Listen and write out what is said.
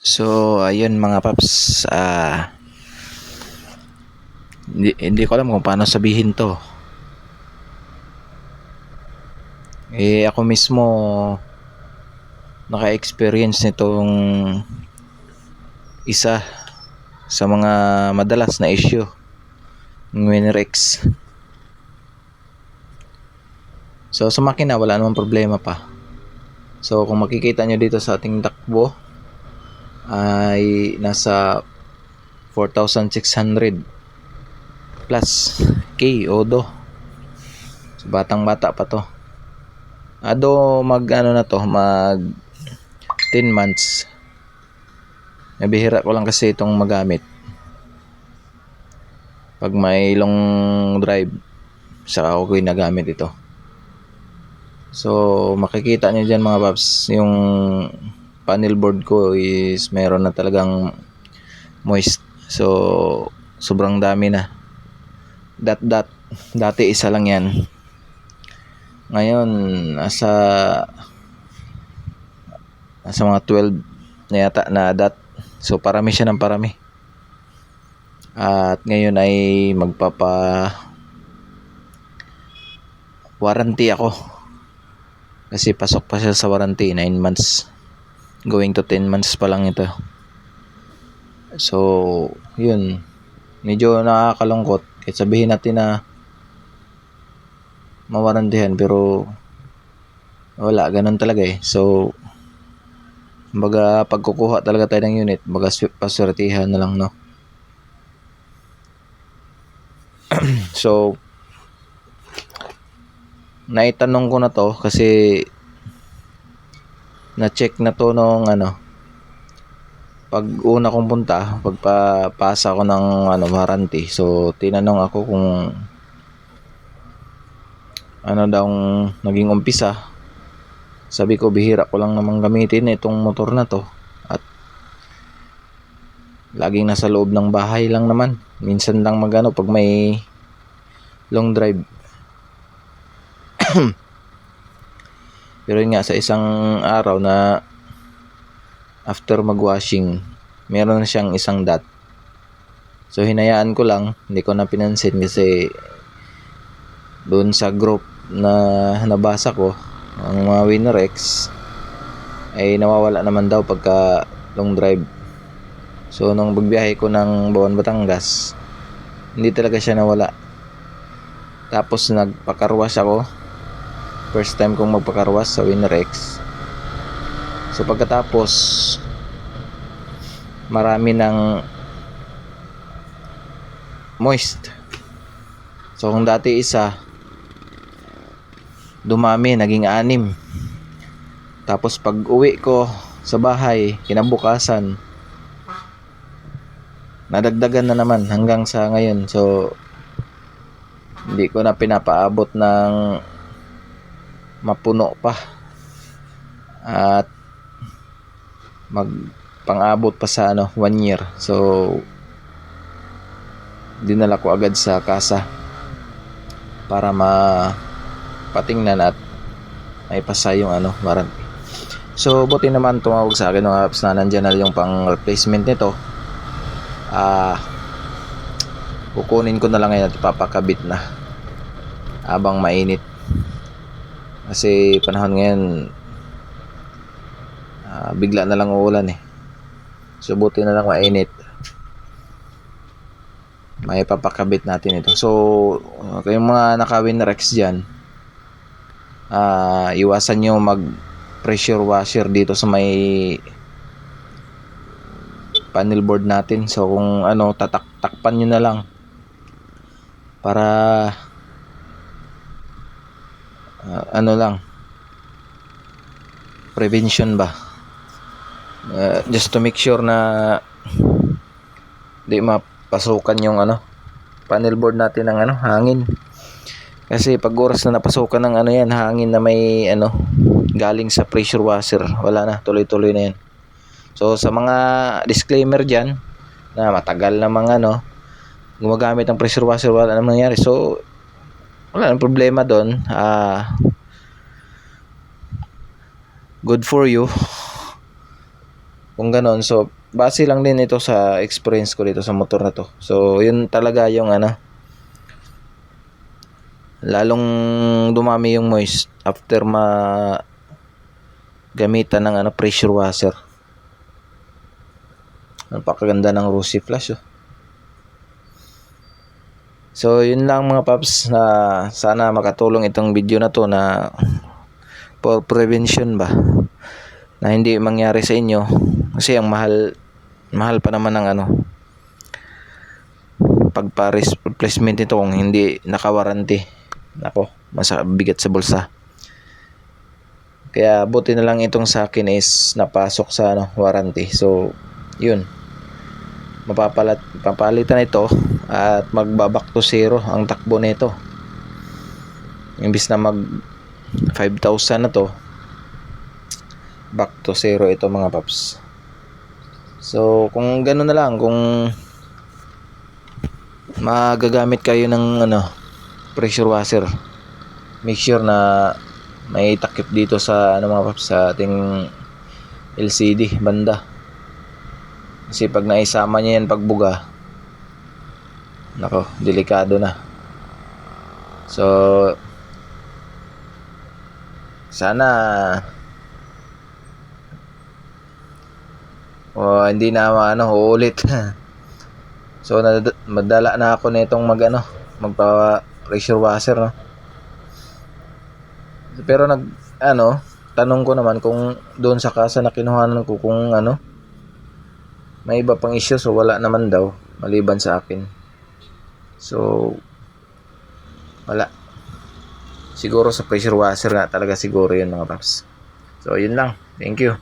So, ayun mga paps, hindi ko alam kung paano sabihin to. Ako mismo naka-experience nitong isa sa mga madalas na issue ng Winrex. So, sa makina wala namang problema pa. So, kung makikita nyo dito sa ating takbo ay nasa 4,600 plus K odo. So, batang bata pa to. Mag 10 months. Nabihira ko lang kasi itong magamit pag may long drive, saka ako ginagamit ito. So makikita nyo dyan mga paps, yung panel board ko is meron na talagang moist. So sobrang dami na. Dati isa lang yan, ngayon nasa mga 12 na yata na dot. So parami siya ng parami. At ngayon ay warranty ako, kasi pasok pa siya sa warranty, 9 months going to 10 months pa lang ito. So yun, medyo nakakalungkot kahit sabihin natin na mawarantihan, pero wala, ganun talaga eh. So kumbaga pag kukuha talaga tayo ng unit, paswertihan na lang, no? So naitanong ko na to kasi na-check na to nung pag una kong punta, pagpapasa ko ng warranty. So tinanong ako kung ano daw naging umpisa. Sabi ko, bihira ko lang namang gamitin itong motor na to, at laging nasa loob ng bahay lang naman. Minsan lang pag may long drive. Pero yun nga, sa isang araw na after magwashing, meron na siyang isang dot. So hinayaan ko lang, hindi ko na pinansin kasi doon sa group na nabasa ko, ang mga Winrex ay nawawala naman daw pagka long drive. So nung pagbiyahe ko ng Buwan, Batangas, hindi talaga siya nawala. Tapos nagpakarwas ako, first time kong magpakarwas sa Winrex. So pagkatapos, marami ng moist. So kung dati isa, dumami, naging 6. Tapos pag uwi ko sa bahay, kinabukasan, nadagdagan na naman hanggang sa ngayon. So hindi ko na pinapaabot ng mapuno pa, at pang-abot pa sa 1 year. So dinala ko agad sa kasa para patingnan at may pasa yung warranty. So buti naman tumawag sa akin ng apps na nandyan na yung pang replacement nito. Kukunin ko na lang ngayon at ipapakabit na habang mainit, kasi panahon ngayon bigla na lang uulan eh. So buti na lang mainit, may papakabit natin ito. So kayong mga naka-Winrex dyan, iwasan nyo mag pressure washer dito sa may panel board natin. So kung takpan nyo na lang para prevention ba, just to make sure na di mapasukan yung panel board natin ng hangin. Kasi pag oras na napasukan ng yan, hangin na may galing sa pressure washer, wala na, tuloy-tuloy na yan. So sa mga disclaimer dyan na matagal na gumagamit ng pressure washer, wala namang nangyari. So wala nang problema doon. Good for you. Kung ganon, so base lang din ito sa experience ko dito sa motor na to. So yun talaga yung ano, lalong dumami yung moist after gamitan ng ano, pressure washer. Napakaganda ng Rossi Flash, oh. So yun lang mga paps, na sana makatulong itong video na to na for prevention ba, na hindi mangyari sa inyo, kasi ang mahal pa naman ng ano, pagpa-replacement nito kung hindi naka-warranty. Nako, bigat sa bulsa. Kaya buti na lang itong sa akin is napasok sa ano, warranty. So yun, papalitan ito at magbaback to zero ang takbo nito. Imbis na mag 5,000 na to, back to zero ito mga paps. So kung gano'n na lang, kung magagamit kayo ng ano, pressure washer, make sure na may takip dito sa ano mga paps, sa ating LCD banda. Kasi pag naisama niya yan pagbuga, nako, delikado na. So sana hindi na ano, uulit. So madala na ako nitong magpa pressure washer, no. Pero tanong ko naman kung doon sa kasa na kinuhanan ko, kung may iba pang issue. So wala naman daw, maliban sa akin. So wala. Siguro sa pressure washer nga talaga siguro yun mga paps. So yun lang. Thank you.